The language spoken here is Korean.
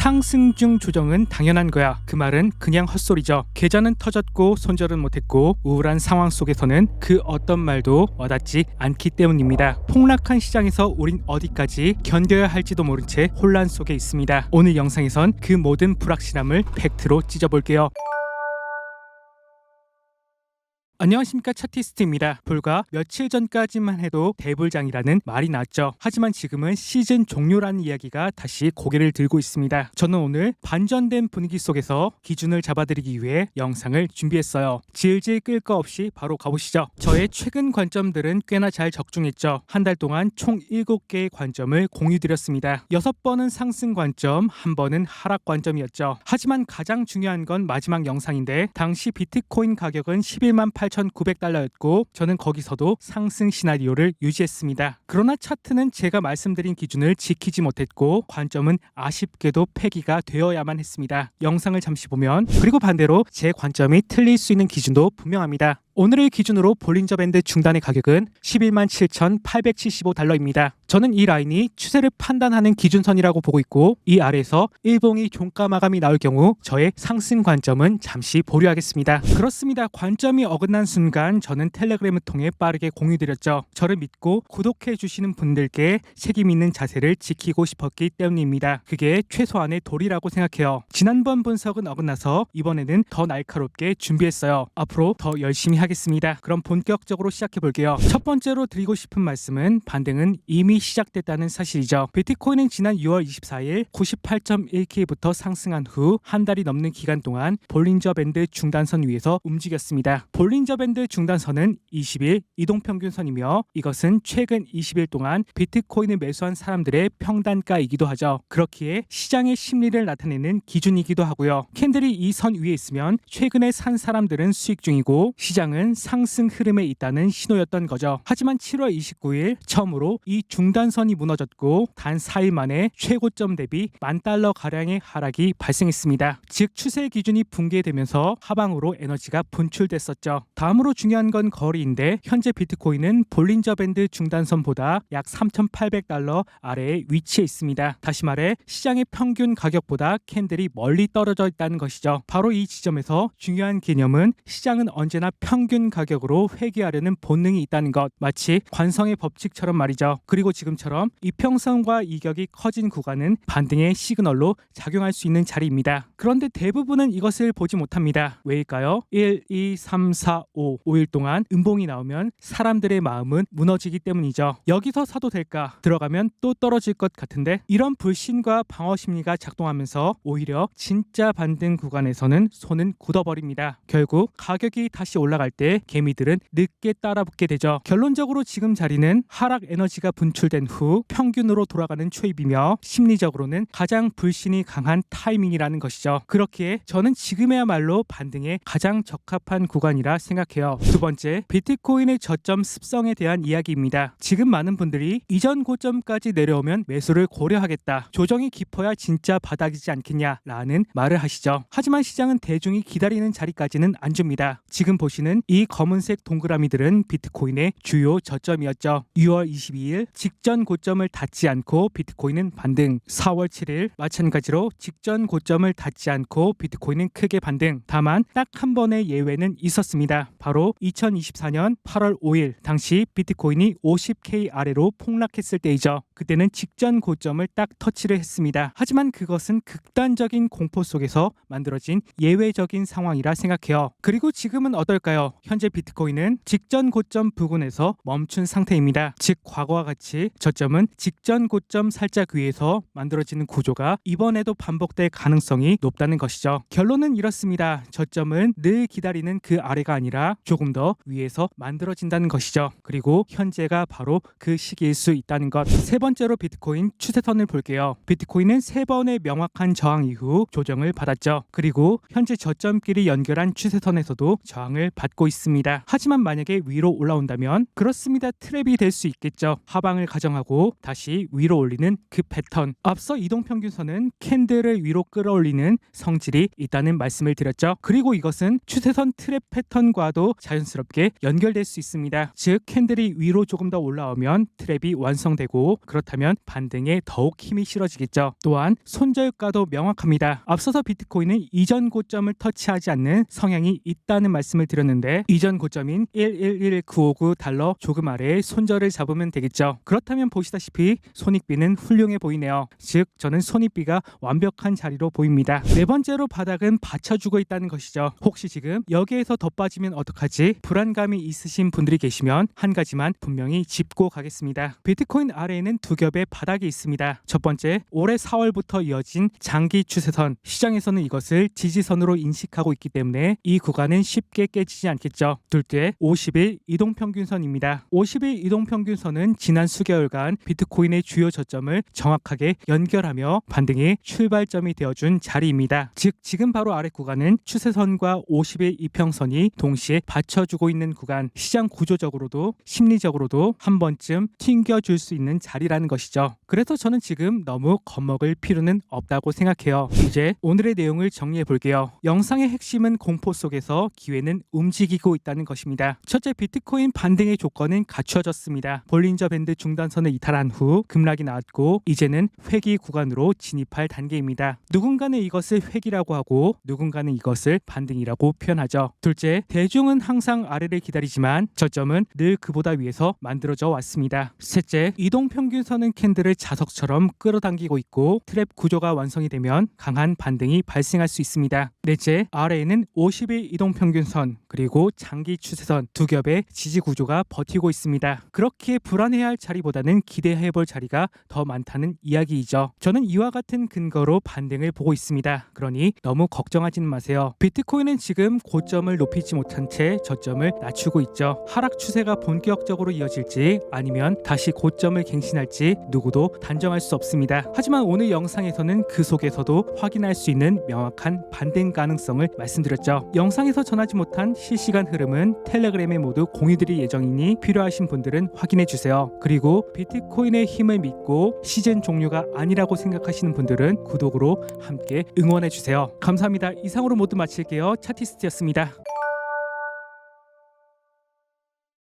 상승 중 조정은 당연한 거야. 그 말은 그냥 헛소리죠. 계좌는 터졌고 손절은 못했고 우울한 상황 속에서는 그 어떤 말도 와닿지 않기 때문입니다. 폭락한 시장에서 우린 어디까지 견뎌야 할지도 모른 채 혼란 속에 있습니다. 오늘 영상에선 그 모든 불확실함을 팩트로 찢어볼게요. 안녕하십니까, 차티스트입니다. 불과 며칠 전까지만 해도 대불장이라는 말이 나왔죠. 하지만 지금은 시즌 종료라는 이야기가 다시 고개를 들고 있습니다. 저는 오늘 반전된 분위기 속에서 기준을 잡아드리기 위해 영상을 준비했어요. 질질 끌 거 없이 바로 가보시죠. 저의 최근 관점들은 꽤나 잘 적중했죠. 한 달 동안 총 7개의 관점을 공유드렸습니다. 6번은 상승 관점, 1번은 하락 관점이었죠. 하지만 가장 중요한 건 마지막 영상인데, 당시 비트코인 가격은 11만 8,900달러였고 저는 거기서도 상승 시나리오를 유지했습니다. 그러나 차트는 제가 말씀드린 기준을 지키지 못했고 관점은 아쉽게도 폐기가 되어야만 했습니다. 영상을 잠시 보면, 그리고 반대로 제 관점이 틀릴 수 있는 기준도 분명합니다. 오늘의 기준으로 볼린저 밴드 중단의 가격은 11만 7,875달러입니다. 저는 이 라인이 추세를 판단하는 기준선이라고 보고 있고, 이 아래에서 일봉이 종가 마감이 나올 경우 저의 상승 관점은 잠시 보류하겠습니다. 그렇습니다. 관점이 어긋난 순간 저는 텔레그램을 통해 빠르게 공유드렸죠. 저를 믿고 구독해 주시는 분들께 책임 있는 자세를 지키고 싶었기 때문입니다. 그게 최소한의 도리라고 생각해요. 지난번 분석은 어긋나서 이번에는 더 날카롭게 준비했어요. 앞으로 더 열심히 하겠습니다. 그럼 본격적으로 시작해 볼게요. 첫 번째로 드리고 싶은 말씀은 반등은 이미 시작됐다는 사실이죠. 비트코인은 지난 6월 24일 98.1K부터 상승한 후 한 달이 넘는 기간 동안 볼린저 밴드 중단선 위에서 움직였습니다. 볼린저 밴드 중단선은 20일 이동평균선이며 이것은 최근 20일 동안 비트코인을 매수한 사람들의 평단가이기도 하죠. 그렇기에 시장의 심리를 나타내는 기준이기도 하고요. 캔들이 이 선 위에 있으면 최근에 산 사람들은 수익 중이고 시장은 상승 흐름에 있다는 신호였던 거죠. 하지만 7월 29일 처음으로 이 중단선이 무너졌고 단 4일 만에 최고점 대비 $10,000 가량의 하락이 발생했습니다. 즉 추세 기준이 붕괴되면서 하방으로 에너지가 분출됐었죠. 다음으로 중요한 건 거리인데, 현재 비트코인은 볼린저 밴드 중단선보다 약 $3,800 아래에 위치해 있습니다. 다시 말해 시장의 평균 가격보다 캔들이 멀리 떨어져 있다는 것이죠. 바로 이 지점에서 중요한 개념은 시장은 언제나 평균 가격으로 회귀하려는 본능이 있다는 것, 마치 관성의 법칙처럼 말이죠. 그리고 지금처럼 이평선과 이격이 커진 구간은 반등의 시그널로 작용할 수 있는 자리입니다. 그런데 대부분은 이것을 보지 못합니다. 왜일까요? 1, 2, 3, 4, 5일 동안 음봉이 나오면 사람들의 마음은 무너지기 때문이죠. 여기서 사도 될까? 들어가면 또 떨어질 것 같은데, 이런 불신과 방어 심리가 작동하면서 오히려 진짜 반등 구간에서는 손은 굳어버립니다. 결국 가격이 다시 올라갈 때 개미들은 늦게 따라붙게 되죠. 결론적으로 지금 자리는 하락 에너지가 분출된 후 평균으로 돌아가는 초입이며 심리적으로는 가장 불신이 강한 타이밍이라는 것이죠. 그렇기에 저는 지금이야말로 반등에 가장 적합한 구간이라 생각해요. 두 번째, 비트코인의 저점 습성에 대한 이야기입니다. 지금 많은 분들이 이전 고점까지 내려오면 매수를 고려하겠다, 조정이 깊어야 진짜 바닥이지 않겠냐 라는 말을 하시죠. 하지만 시장은 대중이 기다리는 자리까지는 안 줍니다. 지금 보시는 이 검은색 동그라미들은 비트코인의 주요 저점이었죠. 6월 22일 직전 고점을 닿지 않고 비트코인은 반등, 4월 7일 마찬가지로 직전 고점을 닿지 않고 비트코인은 크게 반등. 다만 딱 한 번의 예외는 있었습니다. 바로 2024년 8월 5일 당시 비트코인이 50K 아래로 폭락했을 때이죠. 그때는 직전 고점을 딱 터치를 했습니다. 하지만 그것은 극단적인 공포 속에서 만들어진 예외적인 상황이라 생각해요. 그리고 지금은 어떨까요? 현재 비트코인은 직전 고점 부근에서 멈춘 상태입니다. 즉 과거와 같이 저점은 직전 고점 살짝 위에서 만들어지는 구조가 이번에도 반복될 가능성이 높다는 것이죠. 결론은 이렇습니다. 저점은 늘 기다리는 그 아래가 아니라 조금 더 위에서 만들어진다는 것이죠. 그리고 현재가 바로 그 시기일 수 있다는 것. 세 번째로 비트코인 추세선을 볼게요. 비트코인은 3번의 명확한 저항 이후 조정을 받았죠. 그리고 현재 저점끼리 연결한 추세선에서도 저항을 받고 받고 있습니다. 하지만 만약에 위로 올라온다면 그렇습니다. 트랩이 될 수 있겠죠. 하방을 가정하고 다시 위로 올리는 그 패턴. 앞서 이동평균선은 캔들을 위로 끌어올리는 성질이 있다는 말씀을 드렸죠. 그리고 이것은 추세선 트랩 패턴과도 자연스럽게 연결될 수 있습니다. 즉 캔들이 위로 조금 더 올라오면 트랩이 완성되고 그렇다면 반등에 더욱 힘이 실어지겠죠. 또한 손절가도 명확합니다. 앞서서 비트코인은 이전 고점을 터치하지 않는 성향이 있다는 말씀을 드렸는데 이전 고점인 111959 달러 조금 아래에 손절을 잡으면 되겠죠. 그렇다면 보시다시피 손익비는 훌륭해 보이네요. 즉 저는 손익비가 완벽한 자리로 보입니다. 네 번째로 바닥은 받쳐주고 있다는 것이죠. 혹시 지금 여기에서 더 빠지면 어떡하지? 불안감이 있으신 분들이 계시면 한 가지만 분명히 짚고 가겠습니다. 비트코인 아래에는 두 겹의 바닥이 있습니다. 첫 번째, 올해 4월부터 이어진 장기 추세선. 시장에서는 이것을 지지선으로 인식하고 있기 때문에 이 구간은 쉽게 깨지지 않겠죠. 둘째, 50일 이동평균선입니다. 50일 이동평균선은 지난 수개월간 비트코인의 주요 저점을 정확하게 연결하며 반등의 출발점이 되어준 자리입니다. 즉 지금 바로 아래 구간은 추세선과 50일 이평선이 동시에 받쳐주고 있는 구간, 시장 구조적으로도 심리적으로도 한 번쯤 튕겨줄 수 있는 자리라는 것이죠. 그래서 저는 지금 너무 겁먹을 필요는 없다고 생각해요. 이제 오늘의 내용을 정리해 볼게요. 영상의 핵심은 공포 속에서 기회는 움직이고 있다는 것입니다. 첫째, 비트코인 반등의 조건은 갖추어졌습니다. 볼린저 밴드 중단선을 이탈한 후 급락이 나왔고 이제는 회귀 구간으로 진입할 단계입니다. 누군가는 이것을 회귀라고 하고 누군가는 이것을 반등이라고 표현하죠. 둘째, 대중은 항상 아래를 기다리지만 저점은 늘 그보다 위에서 만들어져 왔습니다. 셋째, 이동평균선은 캔들을 자석처럼 끌어당기고 있고 트랩 구조가 완성이 되면 강한 반등이 발생할 수 있습니다. 넷째, 아래에는 50일 이동평균선 그리고 장기 추세선 두 겹의 지지 구조가 버티고 있습니다. 그렇게 불안해할 자리보다는 기대해볼 자리가 더 많다는 이야기이죠. 저는 이와 같은 근거로 반등을 보고 있습니다. 그러니 너무 걱정하지는 마세요. 비트코인은 지금 고점을 높이지 못한 채 저점을 낮추고 있죠. 하락 추세가 본격적으로 이어질지 아니면 다시 고점을 갱신할지 누구도 단정할 수 없습니다. 하지만 오늘 영상에서는 그 속에서도 확인할 수 있는 명확한 반등 가능성을 말씀드렸죠. 영상에서 전하지 못한 실시간 흐름은 텔레그램에 모두 공유드릴 예정이니 필요하신 분들은 확인해 주세요. 그리고 비트코인의 힘을 믿고 시즌 종료가 아니라고 생각하시는 분들은 구독으로 함께 응원해 주세요. 감사합니다. 이상으로 모두 마칠게요. 차티스트였습니다.